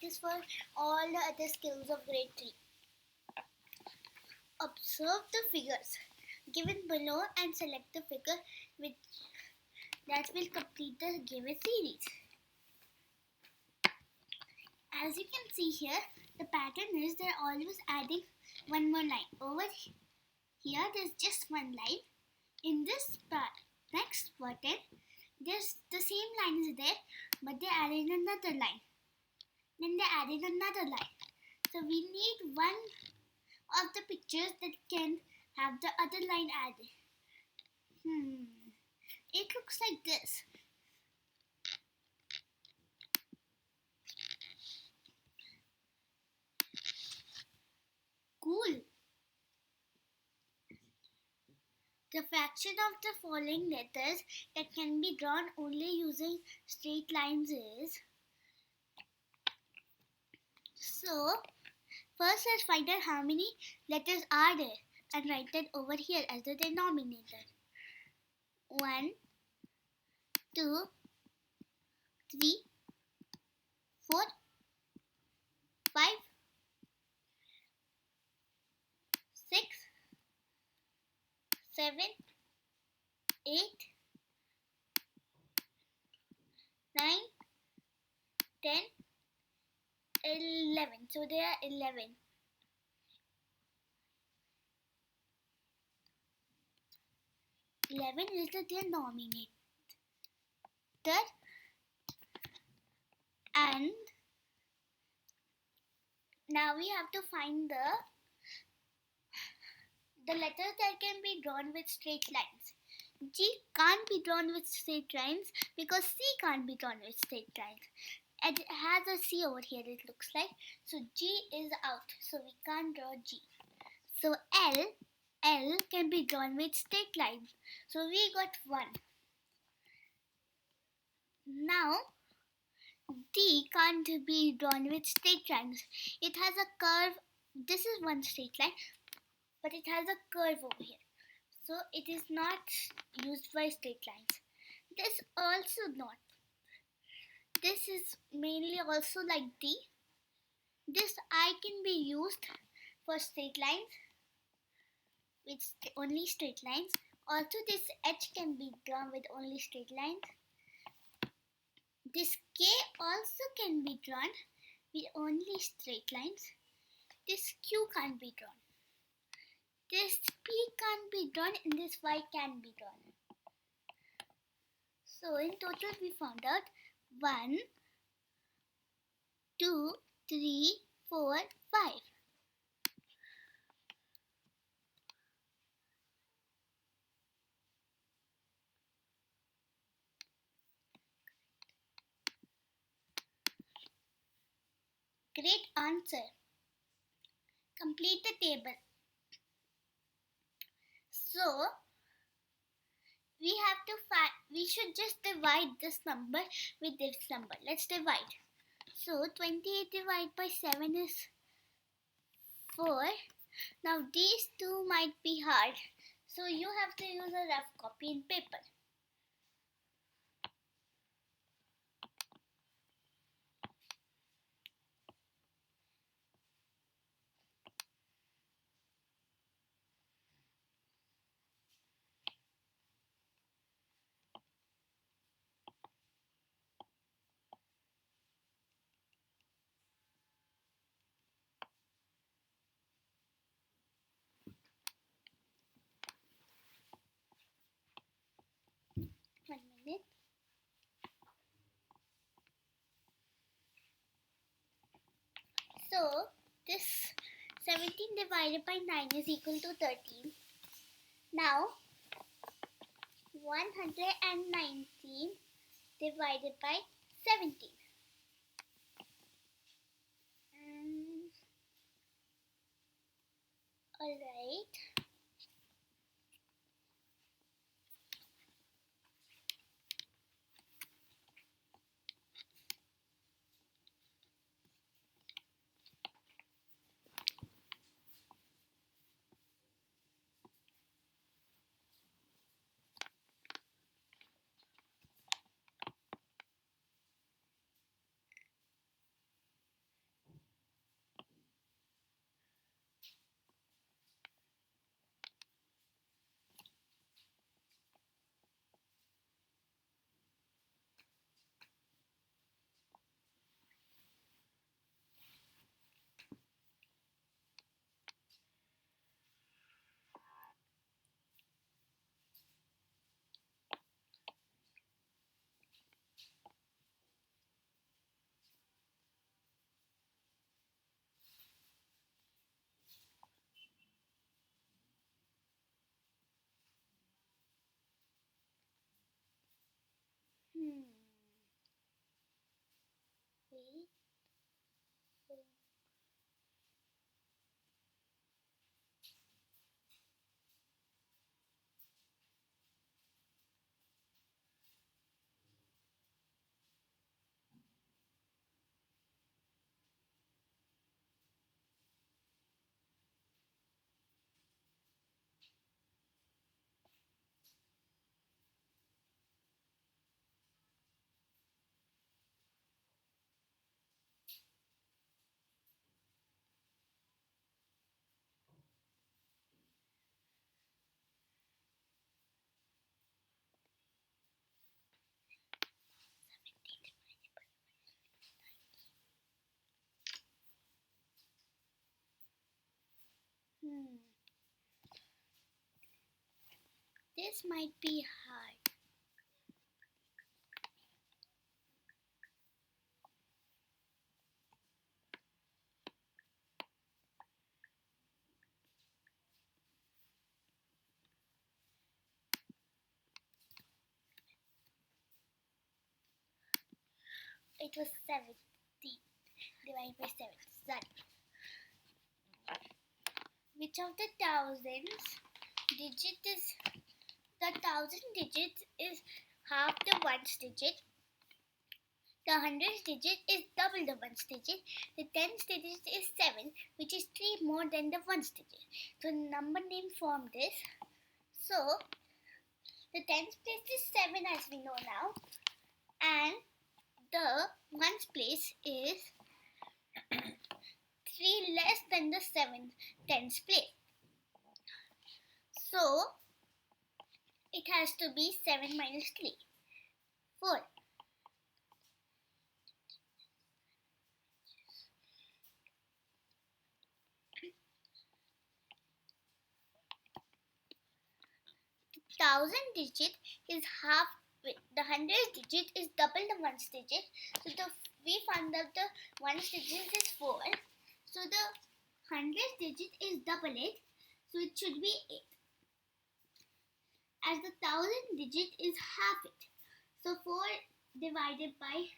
practice for all the other skills of grade 3. Observe the figures given below and select the figure that will complete the given series. As you can see here, the pattern is they're always adding one more line. Over here, there's just one line. In this next pattern, there's the same line is there, but they added another line. Then they added another line. So we need one of the pictures that can have the other line added. It looks like this. Cool. The fraction of the following letters that can be drawn only using straight lines is. So, first let's find out how many letters are there and write that over here as the denominator. 1, 2, 3, 4, 5, 6, 7, 8, 9, 10, 11. So there are 11. 11 is the denominator. And now we have to find the letters that can be drawn with straight lines. G can't be drawn with straight lines because C can't be drawn with straight lines. And it has a C over here, it looks like. So G is out. So we can't draw G. So L can be drawn with straight lines. So we got 1. Now D can't be drawn with straight lines. It has a curve. This is one straight line, but it has a curve over here. So it is not used by straight lines. This also not. This is mainly also like D. This I can be used for straight lines with only straight lines. Also this H can be drawn with only straight lines. This K also can be drawn with only straight lines. This Q can't be drawn. This P can't be drawn and this Y can be drawn. So in total we found out 1, 2, 3, 4, 5. Great answer. Complete the table. So we should just divide this number with this number. Let's divide. So 28 divided by 7 is 4. Now these two might be hard. So you have to use a rough copy in paper. One minute. So this 17 divided by 9 is equal to 13. Now 119 divided by 17. Alright. This might be hard. It was 70 divided by 7. Sorry. Which of the thousands digit is the 1000 digits is half the ones digit. The hundreds digit is double the ones digit. The tens digit is 7, which is 3 more than the ones digit. So number name formed is. So the tens place is 7 as we know now, and the ones place is 3 less than the tens place. So it has to be 7 minus 3. 4. The 1000 digit is half. The hundreds digit is double the ones digit. So we found out the ones digit is 4. So the hundreds digit is double it. So it should be 8. As the 1000 digit is half it. So 4 divided by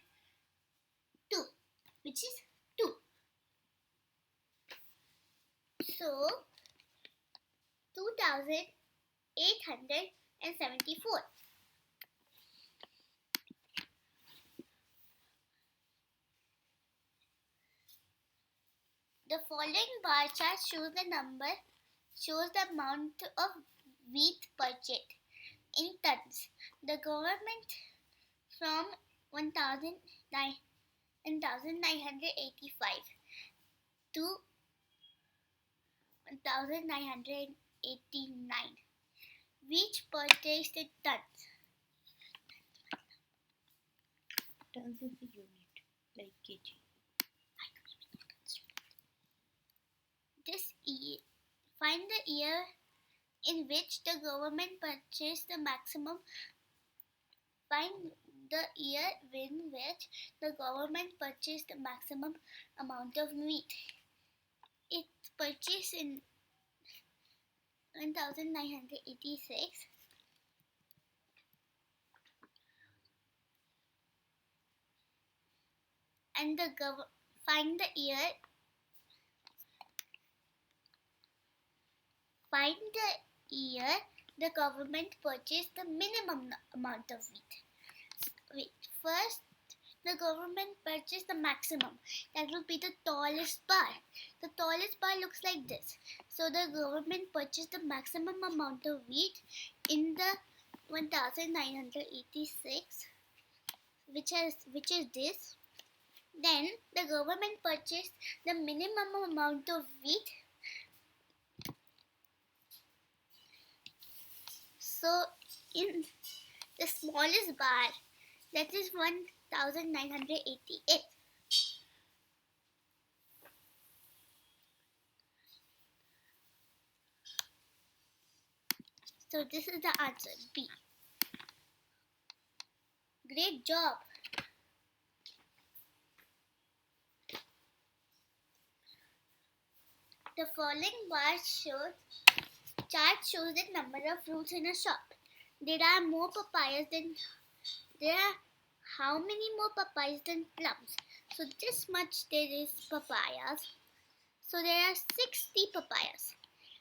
2, which is 2. So 2874. The following bar chart shows the amount of wheat purchased in tons. The government from 1985 to 1989, which purchased in tons. Tons is the unit, like kg. Find the year in which the government purchased the maximum. Find the year in which the government purchased the maximum amount of wheat. It purchased in 1986. And find the year. Find the year the government purchased the minimum amount of wheat. First, the government purchased the maximum. That will be the tallest bar. The tallest bar looks like this. So the government purchased the maximum amount of wheat in the 1986, which is this. Then the government purchased the minimum amount of wheat. So in the smallest bar, that is 1988. So this is the answer, B. Great job. The following chart shows the number of fruits in a shop. There are how many more papayas than plums? So this much there is papayas. So there are 60 papayas.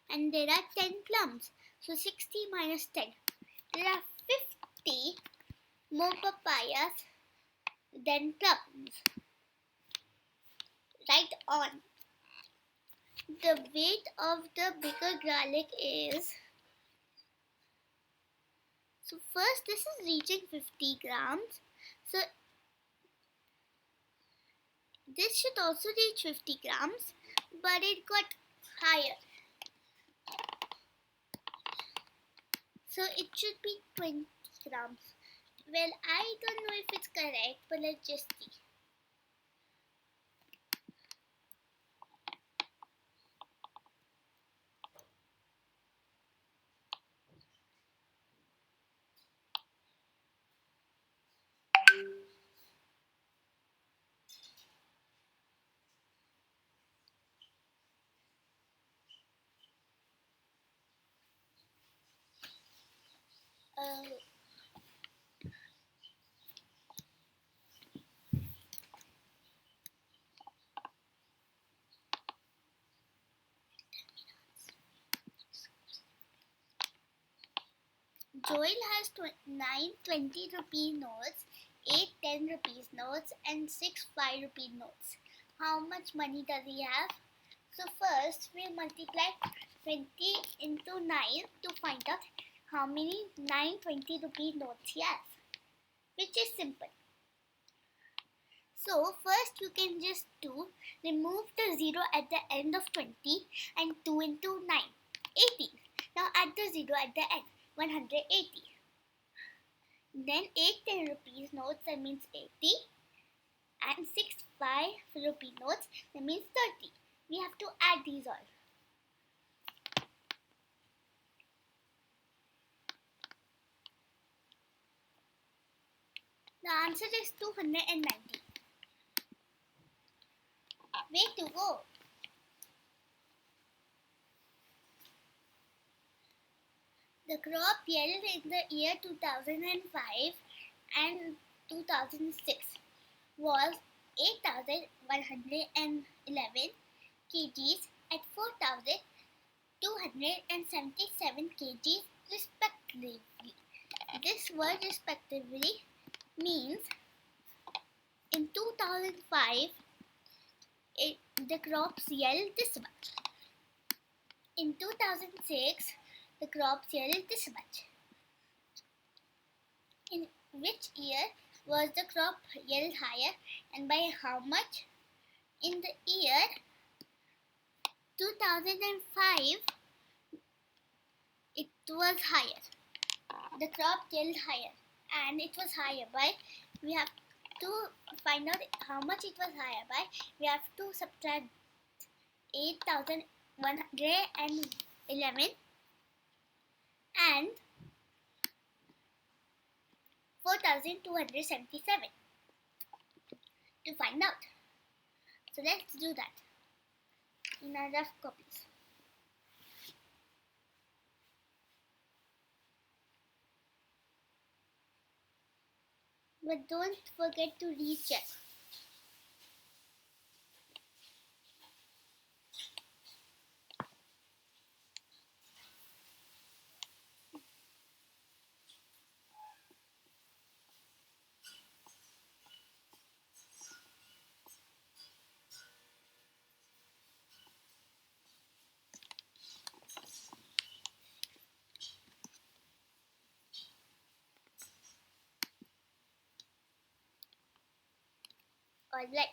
And there are 10 plums. So 60 minus 10. There are 50 more papayas than plums. Right on. The weight of the bigger garlic is. So first this is reaching 50 grams. So this should also reach 50 grams, but it got higher. So it should be 20 grams. Well, I don't know if it's correct, but let's just see. uh, Joel has 9 20 rupee notes, 8 10 rupees notes, and 6 5 rupee notes. How much money does he have? So first we'll multiply 20 into 9 to find out how many 9 20 rupee notes he has, which is simple. So first you can just remove the 0 at the end of 20 and 2 into 9, 80. Now add the 0 at the end, 180. Then 8 10 rupees notes, that means 80, and 6 5 rupee notes, that means 30. We have to add these all. The answer is 290. Way to go! The crop yield in the year 2005 and 2006 was 8,111 kgs at 4,277 kgs respectively. This word respectively means in 2005 the crops yield this much. In 2006 the crops yield this much. In which year was the crop yield higher and by how much? In the year 2005 it was higher. The crop yield higher, and it was higher by, we have to find out how much it was higher by, we have to subtract 8,111 and 4,277 to find out. So let's do that in our rough copies. But don't forget to recheck. Alright.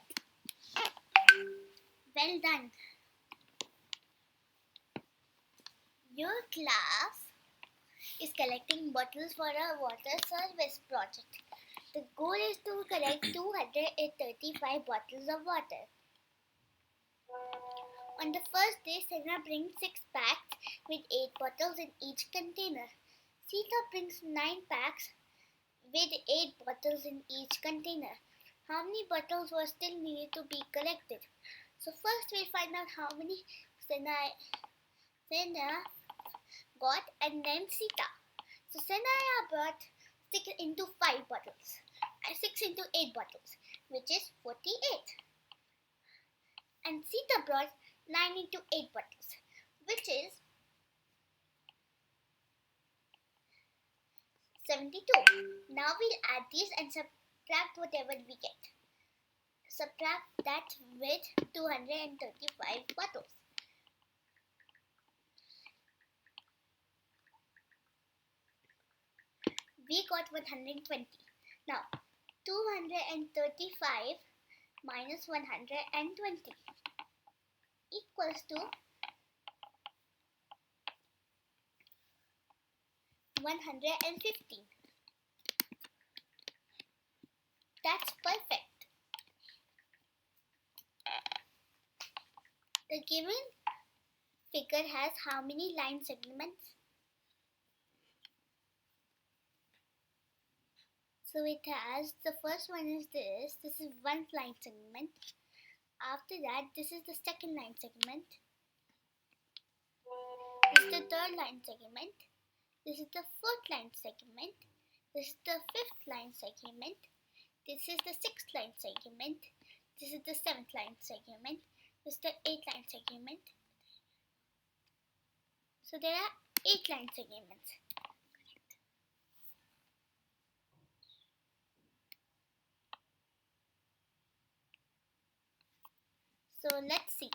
Well done. Your class is collecting bottles for a water service project. The goal is to collect 235 bottles of water. On the first day, Senna brings 6 packs with 8 bottles in each container. Sita brings 9 packs with 8 bottles in each container. How many bottles were still needed to be collected? So first we'll find out how many Senna got and then Sita. So Senna brought 6 into 5 bottles and 6 into 8 bottles, which is 48. And Sita brought 9 into 8 bottles, which is 72. Now we'll add these and subtract whatever we get. Subtract that with 235 bottles. We got 120. Now 235 minus 120 equals to 115. That's perfect. The given figure has how many line segments? So it has, the first one is this is one line segment. After that, this is the second line segment. This is the third line segment. This is the fourth line segment. This is the fifth line segment. This is the sixth line segment. This is the seventh line segment. This is the eighth line segment. So there are 8 line segments. So let's see.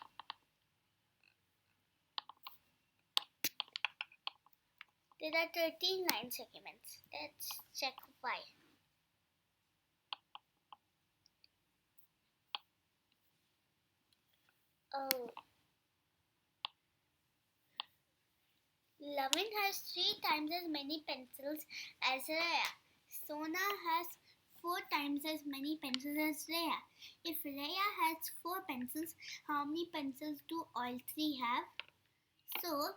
There are 13 line segments. Let's check why. Oh, Lavin has 3 times as many pencils as Rhea. Sona has 4 times as many pencils as Rhea. If Rhea has 4 pencils, how many pencils do all 3 have? So,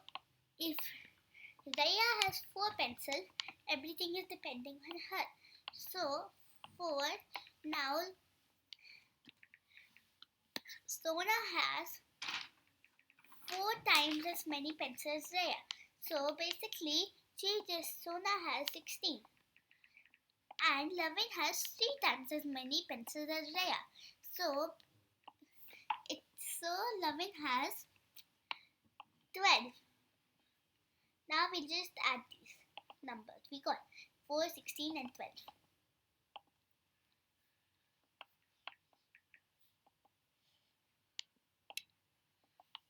if Rhea has 4 pencils, everything is depending on her. So, 4. Now, Sona has 4 times as many pencils as Rhea. So, basically, Sona has 16. And Lavin has 3 times as many pencils as Rhea. So Lavin has 12. Now we just add these numbers. We got 4, 16 and 12.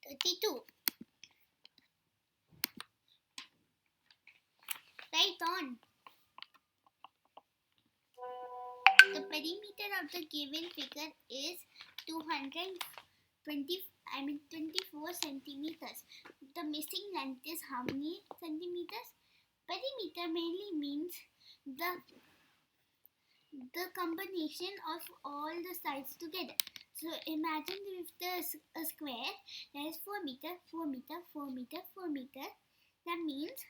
32. Right on. The perimeter of the given figure is 24 centimeters. The missing length is how many centimeters? Perimeter mainly means the combination of all the sides together. So imagine if there's a square that is 4 meter, 4 meter, 4 meter, 4 meter. That means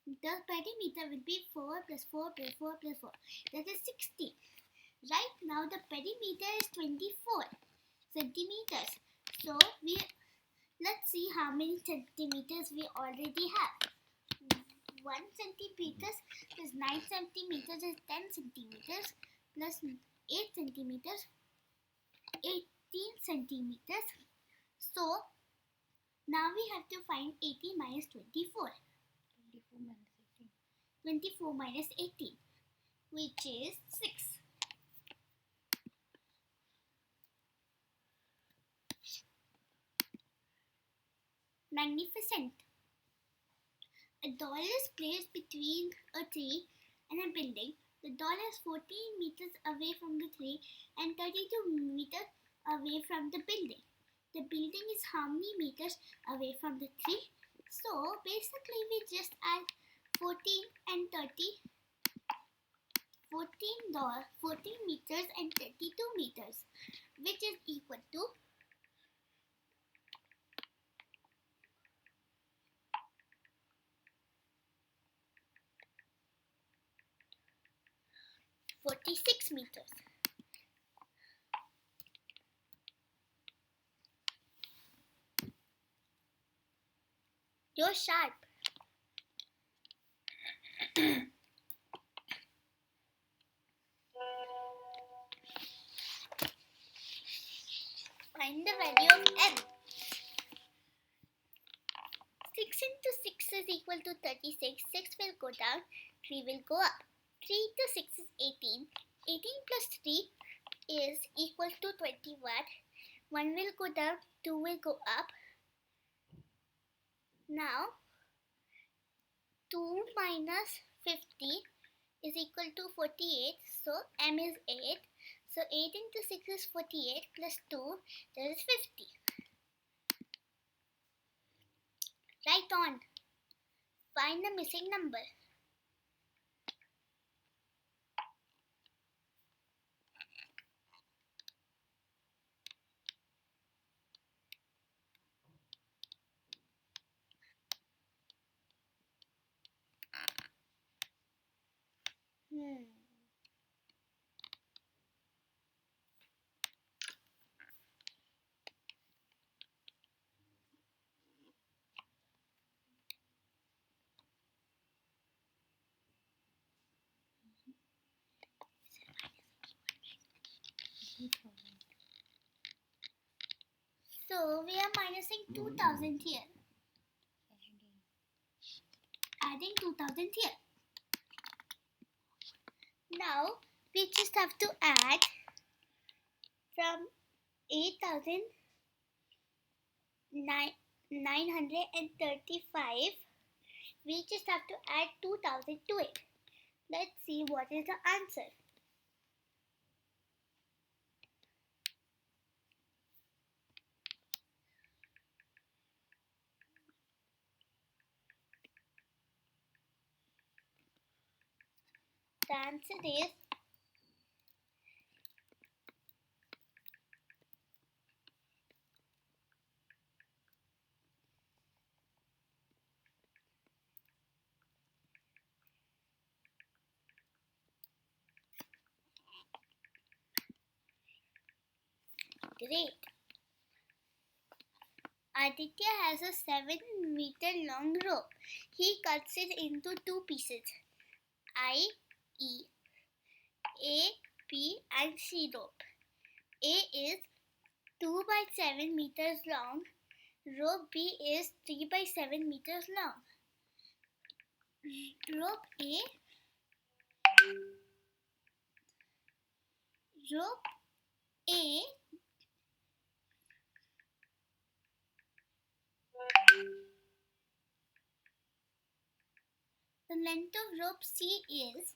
the perimeter will be 4 plus 4 plus 4 plus 4. That is 60. Right now the perimeter is 24 centimeters. So let's see how many centimeters we already have. 1 centimeters plus 9 centimeters is 10 centimeters plus 8 centimeters 18 centimeters. So now we have to find 80 minus 24. 24 minus 18, which is 6. Magnificent. A doll is placed between a tree and a building. The doll is 14 meters away from the tree and 32 meters away from the building. The building is how many meters away from the tree? So basically we just add 14 and 30. 14 meters and 32 meters, which is equal to 46 meters. You're sharp. Find the value of m. 6 into 6 is equal to 36. 6 will go down, 3 will go up. 3 into 6 is 18. 18 plus 3 is equal to 21. 1 will go down, 2 will go up. Now 2 minus 50 is equal to 48. So m is 8. So 8 into 6 is 48 plus 2, that is 50. Right on. Find the missing number. So we are minusing 2000 here. Adding 2000 here. Now we just have to add from 8,935. We just have to add 2000 to it. Let's see what is the answer. The answer is great. Aditya has a 7-meter long rope. He cuts it into two pieces, I, E, A, B and C rope. A is 2 by 7 meters long. Rope B is 3 by 7 meters long. Rope A the length of rope C is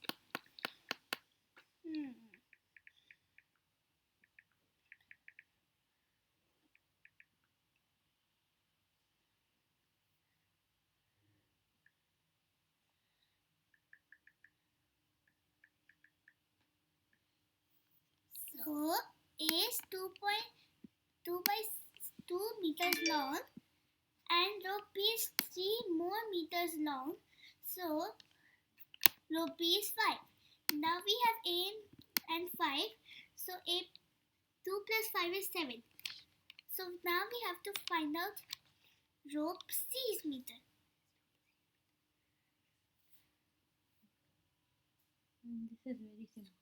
so A is 2 by 2 meters long and rope B is 3 more meters long. So rope B is 5. Now we have A and 5. So 2 plus 5 is 7. So now we have to find out rope C's meter. This is very simple.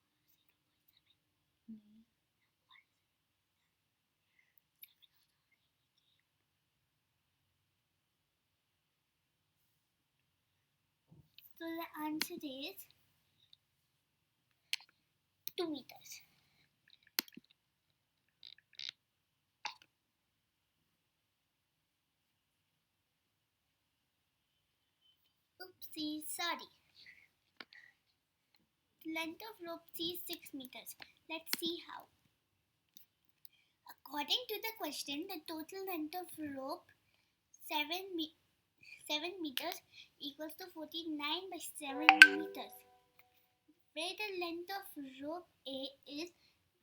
So the answer is 2 meters. Oopsie, sorry. Length of rope C is 6 meters. Let's see how. According to the question, the total length of rope 7 meters equals to 49 by 7 meters. Where the length of rope A is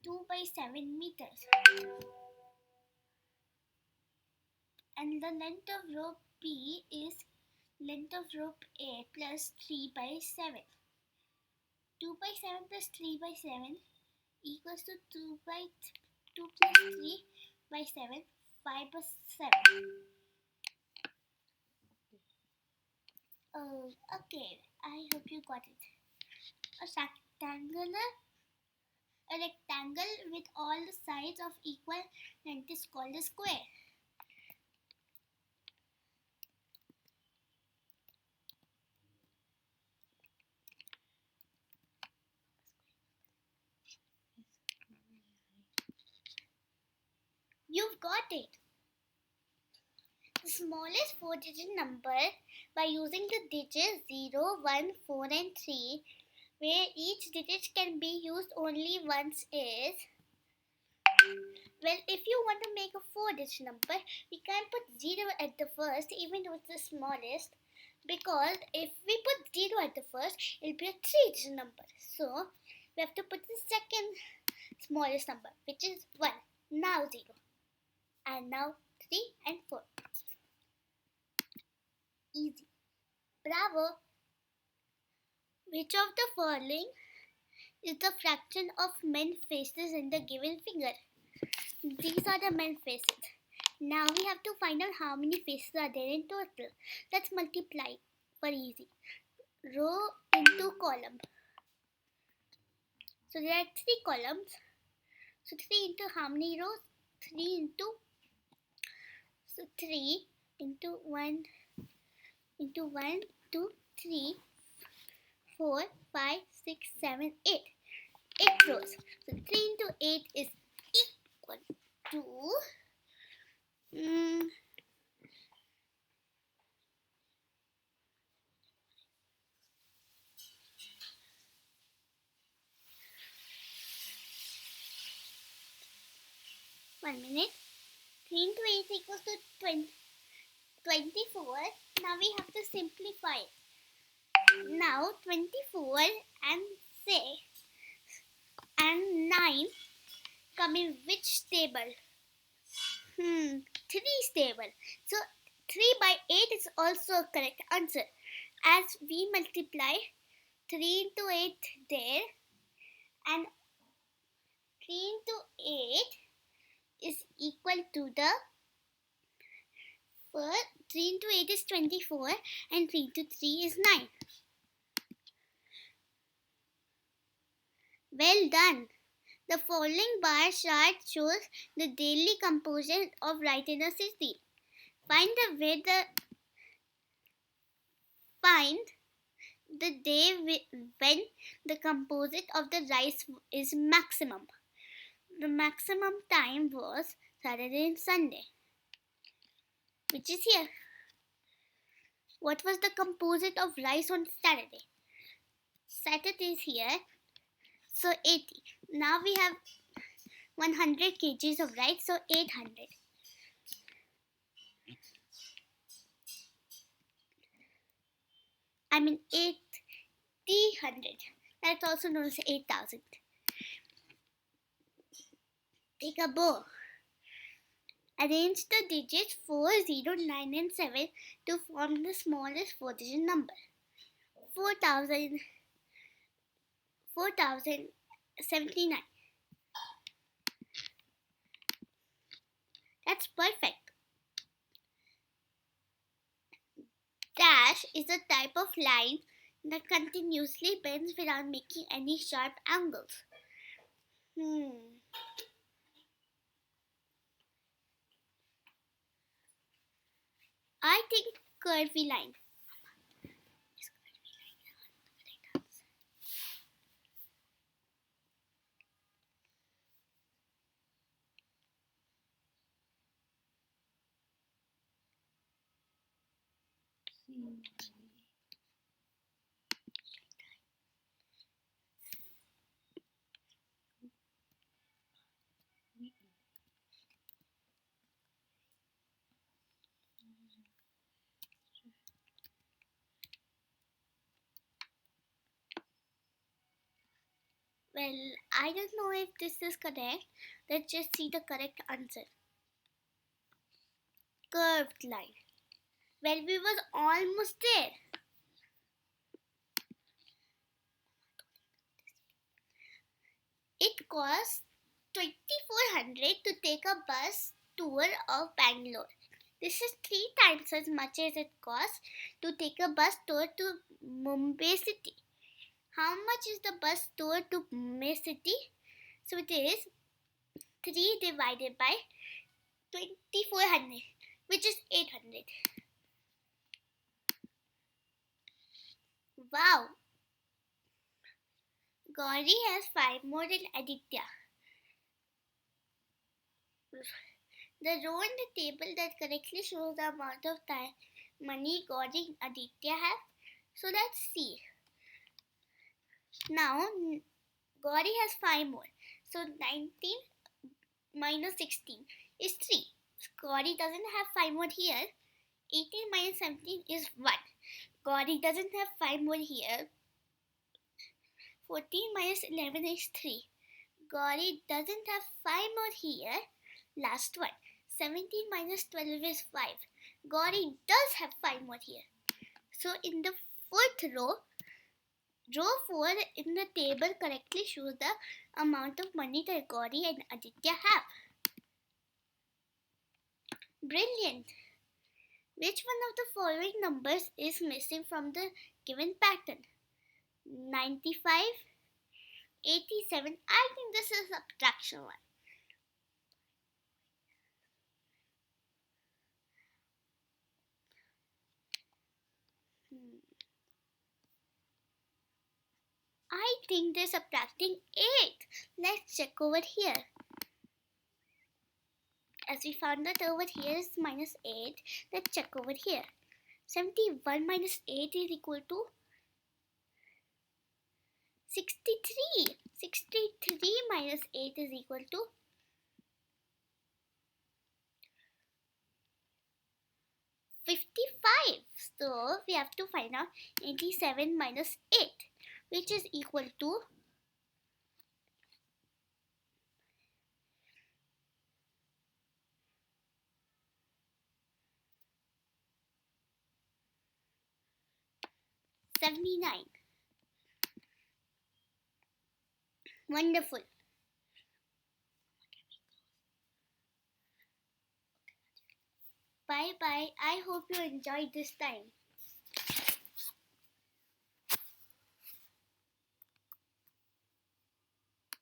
2 by 7 meters. And the length of rope B is length of rope A plus 3 by 7. 2 by 7 plus 3 by 7 equals to 2 plus 3 by 7, 5 by 7. Oh, okay. I hope you got it. A rectangle with all the sides of equal length is called a square. You've got it. The smallest 4-digit number by using the digits 0, 1, 4 and 3, where each digit can be used only once is, well, if you want to make a 4-digit number, we can't put 0 at the first even though it's the smallest, because if we put 0 at the first, it'll be a 3-digit number. So we have to put the second smallest number, which is 1. Now 0. And now 3 and 4. Easy. Bravo! Which of the following is the fraction of men faces in the given figure? These are the men faces. Now we have to find out how many faces are there in total. Let's multiply for easy. Row into column. So there are 3 columns. So 3 into how many rows? 3 into So 3 into 1 into 1, 2, 3, 4, 5, 6, 7, 8. 8 rows. So 3 into 8 is equal to 1 minute. 3 into 8 equals to 24. Now we have to simplify it. Now 24 and 6 and 9 come in which table? 3's table. So 3 by 8 is also a correct answer. As we multiply 3 into 8 there, and 3 into 8 is equal to the 3 into 8 is 24 and 3 into 3 is 9. Well done. The following bar chart shows the daily composition of rice in a city. Find the day when the composite of the rice is maximum. The maximum time was Saturday and Sunday, which is here. What was the composite of rice on Saturday? Saturday is here, so 80. Now we have 100 kgs of rice, so 800. I mean 800. That's also known as 8,000. Take a bow. Arrange the digits 4, 0, 9 and 7 to form the smallest 4-digit number. 4,079. That's perfect. Dash is a type of line that continuously bends without making any sharp angles. I think curvy line. Well, I don't know if this is correct. Let's just see the correct answer. Curved line. Well, we was almost there. It costs 2,400 to take a bus tour of Bangalore. This is 3 times as much as it costs to take a bus tour to Mumbai city. How much is the bus tour to Mumbai city? So it is 3 divided by 2,400, which is 800. Wow! Gauri has 5 more than Aditya. The row in the table that correctly shows the amount of money Gauri and Aditya have. So let's see. Now Gauri has 5 more. So 19 minus 16 is 3. Gauri doesn't have 5 more here. 18 minus 17 is 1. Gauri doesn't have 5 more here. 14 minus 11 is 3. Gauri doesn't have 5 more here. Last one. 17 minus 12 is 5. Gauri does have 5 more here. So in the fourth row 4 in the table correctly shows the amount of money that Gauri and Aditya have. Brilliant! Which one of the following numbers is missing from the given pattern? 95, 87. I think this is a subtraction one. I think they're subtracting 8. Let's check over here. As we found that over here is minus 8, let's check over here. 71 minus 8 is equal to 63. 63 minus 8 is equal to 55. So we have to find out 87 minus 8, which is equal to 79. Wonderful. Bye bye. I hope you enjoyed this time.